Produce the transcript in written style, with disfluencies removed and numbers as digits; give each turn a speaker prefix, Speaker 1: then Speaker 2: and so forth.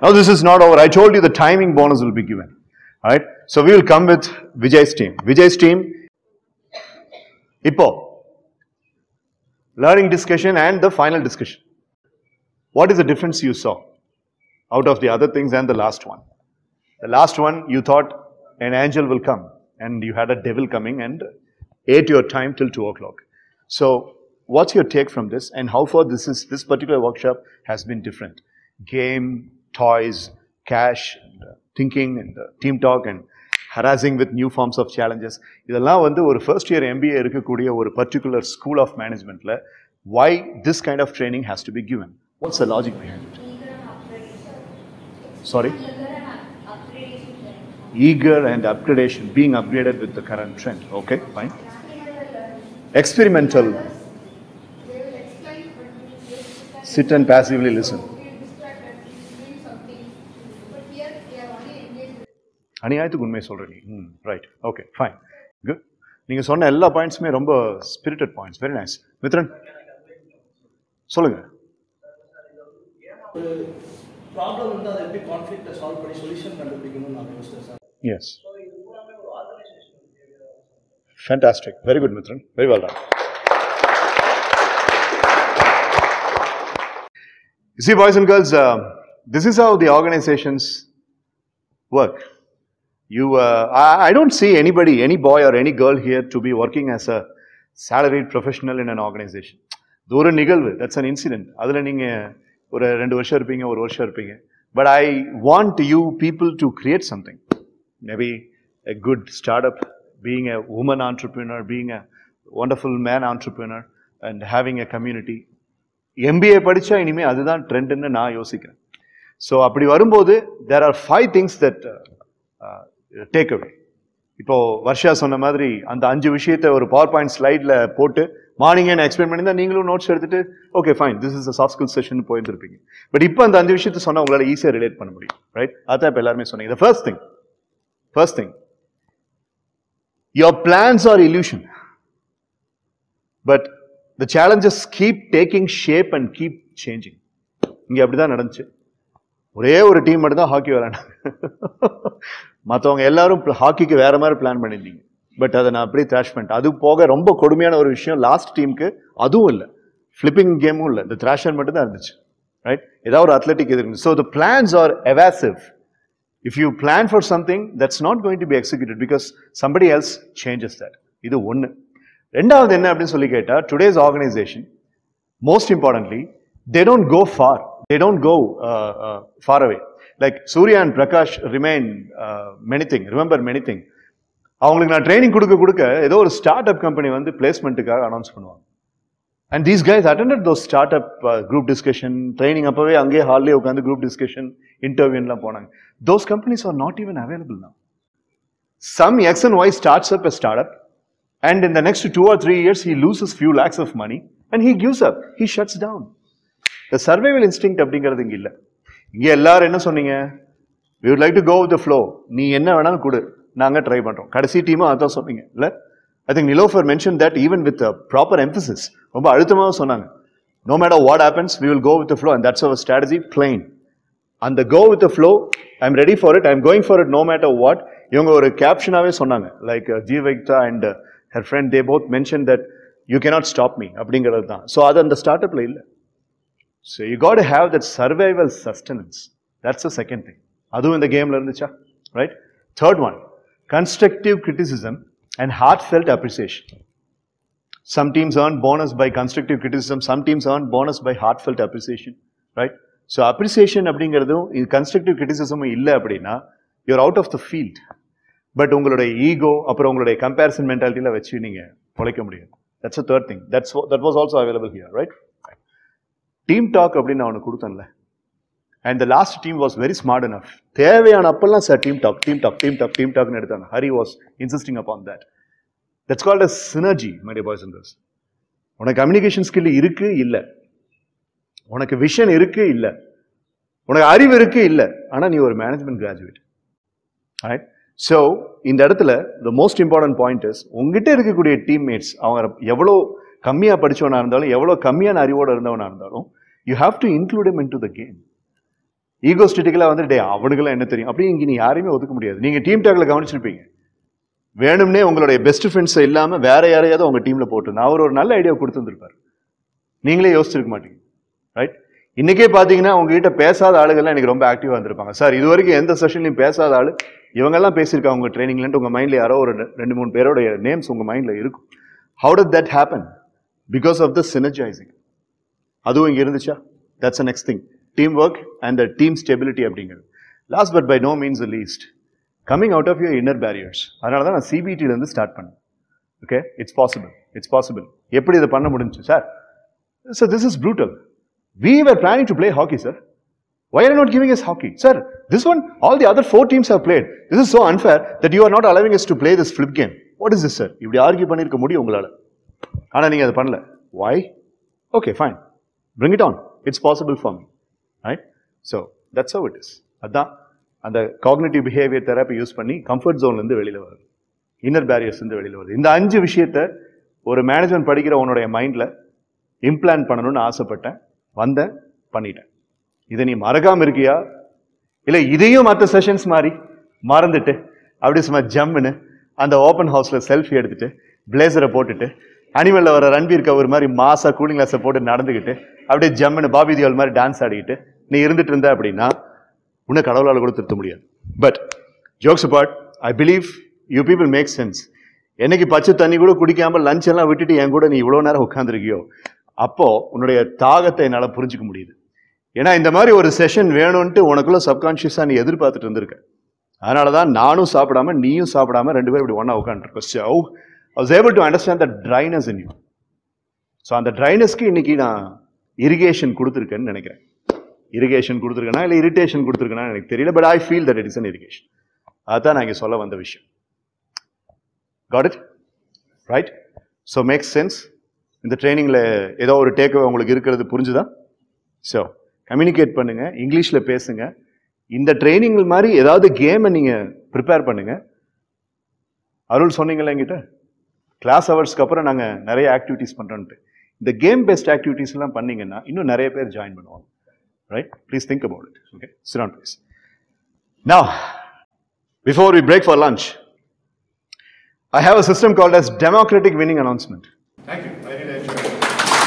Speaker 1: Now this is not over. I told you the timing bonus will be given. Alright. So we will come with Vijay's team. Vijay's team, Ipo. Learning discussion and the final discussion. What is the difference you saw out of the other things and the last one? The last one, you thought an angel will come and you had a devil coming and ate your time till 2 o'clock. So what's your take from this and how far this particular workshop has been different? Game, toys, cash, and, thinking and team talk and harassing with new forms of challenges. இதெல்லாம் வந்து ஒரு first year MBA இருக்கக்கூடிய ஒரு particular school of managementல why this kind of training has to be given? What's the logic behind it? Sorry? Eager and upgradation, being upgraded with the current trend. Okay, fine. Experimental. Sit and passively listen. அநியாயத்துக்கு உண்மையை சொல்றீங்க. Right, okay, fine, good. நீங்க சொன்ன எல்லா பாயிண்ட்ஸுமே ரொம்ப spirited points. Very nice. Mithran சொல்லுங்க.
Speaker 2: ஒரு problem வந்து அதை எப்படி கான்ஃப்ளிக்ட்டை சால்வ் பண்ணி சொல்யூஷன் கண்டுபிடிக்கணும்னு நான் யோசிச்சேன் sir.
Speaker 1: Yes. Fantastic. Very good, Mithran. Very well done. You see, boys and girls, this is how the organizations work. I don't see anybody, any boy or any girl here to be working as a salaried professional in an organization. இது ஒரு நிகழ்வு, that's an incident. அதில் நீங்கள் ஒரு 2 வருஷம் இருப்பீங்க, 1 வருஷம் இருப்பீங்க. But I want you people to create something. Maybe a good startup, being a woman entrepreneur, being a wonderful man entrepreneur, and having a community. MBA படிச்சா இனிமே அதுதான் ட்ரெண்ட்னு நான் யோசிக்கிறேன். ஸோ அப்படி வரும்போது there are 5 things that take away. இப்போ வர்ஷா சொன்ன மாதிரி அந்த 5 விஷயத்தை ஒரு பவர் பாயிண்ட் ஸ்லைடில் போட்டு மார்னிங்கே நான் எக்ஸ்பிளைன் பண்ணியிருந்தா நீங்களும் நோட்ஸ் எடுத்துட்டு okay fine this is a soft skill session போயிருந்துருப்பீங்க. பட் இப்போ அந்த 5 விஷயத்தை சொன்னால் உங்களால் ஈஸியாக ரிலேட் பண்ண முடியும். ரைட்? அதான் இப்போ எல்லாருமே சொன்னீங்க. First thing, your plans are illusion. But the challenges keep taking shape and keep changing. இங்கே அப்படி தான் நடந்துச்சு. ஒரே ஒரு டீம் மட்டும் தான் ஹாக்கி விளையாண்டாங்க. மற்றவங்க எல்லாரும் ஹாக்கிக்கு வேற மாதிரி பிளான் பண்ணியிருந்தீங்க. பட் அதை நான் அப்படியே த்ராஷ் பண்ணிட்டேன். அது போக ரொம்ப கொடுமையான ஒரு விஷயம், லாஸ்ட் டீமுக்கு அதுவும் இல்லை, ஃப்ளிப்பிங் கேமும் இல்லை, இந்த த்ராஷர் மட்டும் தான் இருந்துச்சு. ரைட்? ஏதாவது ஒரு அத்லெட்டிக் இது. So the plans are evasive. If you plan for something, that's not going to be executed because somebody else changes that. இது ஒன்று. ரெண்டாவது என்ன அப்படின்னு சொல்லி கேட்டா, today's organization, most importantly, they don't go far. They don't go far away. Like Surya and Prakash remain many things. Remember many things. அவங்களுக்கு நான் training கொடுக்க ஏதோ ஒரு ஸ்டார்ட் அப் கம்பெனி வந்து பிளேஸ்மெண்ட்டுக்காக அனௌன்ஸ் பண்ணுவாங்க. And these guys attended those start up group discussion training. அப்பவே அங்கேயே ஹால்லேயே உட்காந்து குரூப் டிஸ்கஷன் இன்டர்வியூலாம் போனாங்க. Those companies are not even available now. Some X and Y starts up a startup and in the next 2 or 3 years he loses few lakhs of money and he gives up. He shuts down. The survival instinct அப்படிங்கிறது இங்கே இல்லை. இங்கே எல்லாரும் என்ன சொன்னீங்க? We would like to go with the flow. நீ என்ன வேணாலும் கொடு, நாங்கள் ட்ரை பண்ணுறோம். கடைசி டீமும் அதான் சொன்னீங்க இல்லை? I think Nilofer mentioned that even with a proper emphasis. ரொம்ப அழுத்தமாக சொன்னாங்க. No matter what happens, we will go with the flow and that's our strategy, plain. And the go with the flow, I'm ready for it, I'm going for it no matter what. இவங்க ஒரு கேப்ஷனாகவே சொன்னாங்க. Like Jeevika and her friend, they both mentioned that you cannot stop me அப்படிங்கிறது தான். So அது அந்த start அப்பில் இல்லை. So you got to have that survival sustenance. That's a second thing. அதுவும் இந்த கேமில் இருந்துச்சா? Right? Third one, constructive criticism and heartfelt appreciation. Some teams earn bonus by constructive criticism, some teams earn bonus by heartfelt appreciation, right? So appreciation அப்படிங்கிறதும் இது constructive கிரிட்டிசிசமும் இல்லை அப்படின்னா you're out of the field. But உங்களுடைய ego அப்புறம் உங்களுடைய comparison மென்டாலிட்டியில் வச்சு நீங்கள் பொழைக்க முடியும். That's a third thing. That was also available here, right? Team talk அப்படின்னு நான் அவனுக்கு கொடுத்தேன்ல. And the last team was very smart enough. தேவையான அப்பெல்லாம் சார் டீம் டாக்னு எடுத்தாங்க. Hari was insisting upon that. That's called as synergy, my dear boys and girls. உனக்கு communication skill இருக்கு இல்லை, உனக்கு விஷன் இருக்கு இல்லை, உனக்கு அறிவு இருக்கு இல்லை, ஆனால் நீ ஒரு மேனேஜ்மெண்ட் கிராஜுவேட். ரைட்? ஸோ இந்த இடத்துல the most important point is, உங்ககிட்ட இருக்கக்கூடிய டீம்மேட்ஸ் அவங்க எவ்வளோ கம்மியாக படித்தவனாக இருந்தாலும், எவ்வளோ கம்மியான அறிவோடு இருந்தவனாக இருந்தாலும், you have to include him into the game. ஈகோஸ்டிட்டிக்கலாக வந்து டே அவனுக்கெல்லாம் என்ன தெரியும் அப்படி இங்கே நீ யாரையுமே ஒதுக்க முடியாது. நீங்கள் டீம் டாக்ல கவனிச்சிருப்பீங்க, வேணும்னே உங்களுடைய பெஸ்ட் ஃப்ரெண்ட்ஸை இல்லாமல் வேற யாரையாவது உங்கள் டீமில் போட்டுருந்தா அவர் ஒரு நல்ல ஐடியா கொடுத்துருந்துருப்பார், நீங்களே யோசிச்சிருக்க மாட்டீங்க. ரைட்? இன்னைக்கே பார்த்தீங்கன்னா உங்ககிட்ட பேசாத ஆளுகள்லாம் எனக்கு ரொம்ப ஆக்டிவாக இருந்திருப்பாங்க. சார் இது வரைக்கும் எந்த செஷன்லையும் பேசாத ஆளு இவங்கெல்லாம் பேசியிருக்காங்க உங்கள் ட்ரைனிங்லன்ட்டு உங்கள் மைண்டில் யாரோ ஒரு 2-3 பேரோடைய நேம்ஸ் உங்கள் மைண்டில் இருக்கும். How did that happen? Because of the synergising. அதுவும் இங்கே இருந்துச்சா? That's a next thing. Team work and the team stability அப்படிங்கிறது. Last but by no means the least, coming out of your inner barriers. அதனால தான் நான் சிபிடிலேருந்து start பண்ணேன். Okay, it's possible. எப்படி இதை பண்ண முடிஞ்சு sir? So this is brutal. We were planning to play hockey, sir. Why are you not giving us hockey? Sir, this one, all the other 4 teams have played. This is so unfair that you are not allowing us to play this flip game. What is this, sir? இப்படி argue பண்ணிருக்க முடியும் உங்களால. ஆனா நீங்க அதை பண்ணல. Why? Okay, fine. Bring it on. It's possible for me. Right? So, that's how it is. அதான் அந்த காக்னிட்டிவ் பிஹேவியர் தெரப்பி யூஸ் பண்ணி கம்ஃபர்ட் ஜோன்ல இருந்து வெளியில வருது, இன்னர் பேரியர்ஸ் இருந்து வெளியில வருது. இந்த 5 விஷயத்தை ஒரு மேனேஜ்மெண்ட் படிக்கிற உன்னுடைய மைண்ட்ல இம்ப்ளான்ட் பண்ணணும்னு ஆசைப்பட்டேன், வந்தேன், பண்ணிட்டேன். இதை நீ மறக்காம இருக்கியா, இல்லை இதையும் மற்ற செஷன்ஸ் மாதிரி மறந்துட்டு அப்படி சும்மா ஜம்முன்னு அந்த ஓப்பன் ஹவுஸ்ல செல்ஃபி எடுத்துட்டு பிளேசரை போட்டுட்டு அனிமல்ல வர ரன்பீர் கவுர் மாதிரி மாசா கூலிங் கிளாஸை போட்டு நடந்துக்கிட்டு அப்படியே ஜம்முன்னு பாபி தியோல் மாதிரி டான்ஸ் ஆடிக்கிட்டு நீ இருந்துட்டு இருந்த அப்படின்னா உன்னை கடவுளால் கூட திருத்த முடியாது. But jokes apart, I believe you people make sense. என்னைக்கு பச்சை தண்ணி கூட குடிக்காம லஞ்ச் எல்லாம் விட்டுட்டு என் கூட நீ இவ்வளோ நேரம் உட்காந்துருக்கியோ அப்போ உன்னுடைய தாகத்தை என்னால் புரிஞ்சுக்க முடியுது. ஏன்னா இந்த மாதிரி ஒரு செஷன் வேணும்ன்ட்டு உனக்குள்ள சப்கான்ஷியஸாக நீ எதிர்பார்த்துட்டு இருந்திருக்க. அதனால தான் நானும் சாப்பிடாம நீயும் சாப்பிடாம 2 பேரும் இப்படி ஒன்றா உட்காந்துருக்கோம். So I was able to understand the dryness in you. So அந்த ட்ரைனஸ்க்கு இன்னைக்கு நான் இரிகேஷன் கொடுத்துருக்கேன்னு நினைக்கிறேன். இரிகேஷன் கொடுத்துருக்கேனா இல்லை இரிட்டேஷன் கொடுத்துருக்கேனா எனக்கு தெரியல, but I feel that it is an irrigation. அதுதான் நான் இங்கே சொல்ல வந்த விஷயம். Got it? Right? So makes sense. இந்த ட்ரைனிங்கில் ஏதோ ஒரு டேக்அவே உங்களுக்கு இருக்கிறது புரிஞ்சுதா? ஸோ கம்யூனிகேட் பண்ணுங்க, இங்கிலீஷில் பேசுங்க. இந்த ட்ரைனிங் மாதிரி ஏதாவது கேமை நீங்கள் ப்ரிப்பேர் பண்ணுங்க. அருள் சொன்னீங்களா என்கிட்ட கிளாஸ் ஹவர்ஸ்க்கு அப்புறம் நாங்கள் நிறைய ஆக்டிவிட்டீஸ் பண்ணுறோன்ட்டு. இந்த கேம் பேஸ்ட் ஆக்டிவிட்டீஸ் எல்லாம் பண்ணீங்கன்னா இன்னும் நிறைய பேர் ஜாயின் பண்ணுவாங்க. Right? Please think about it. Okay, sit down please. Now, before we break for lunch, I have a system called as democratic winning announcement.
Speaker 3: Thank you. I really enjoyed it.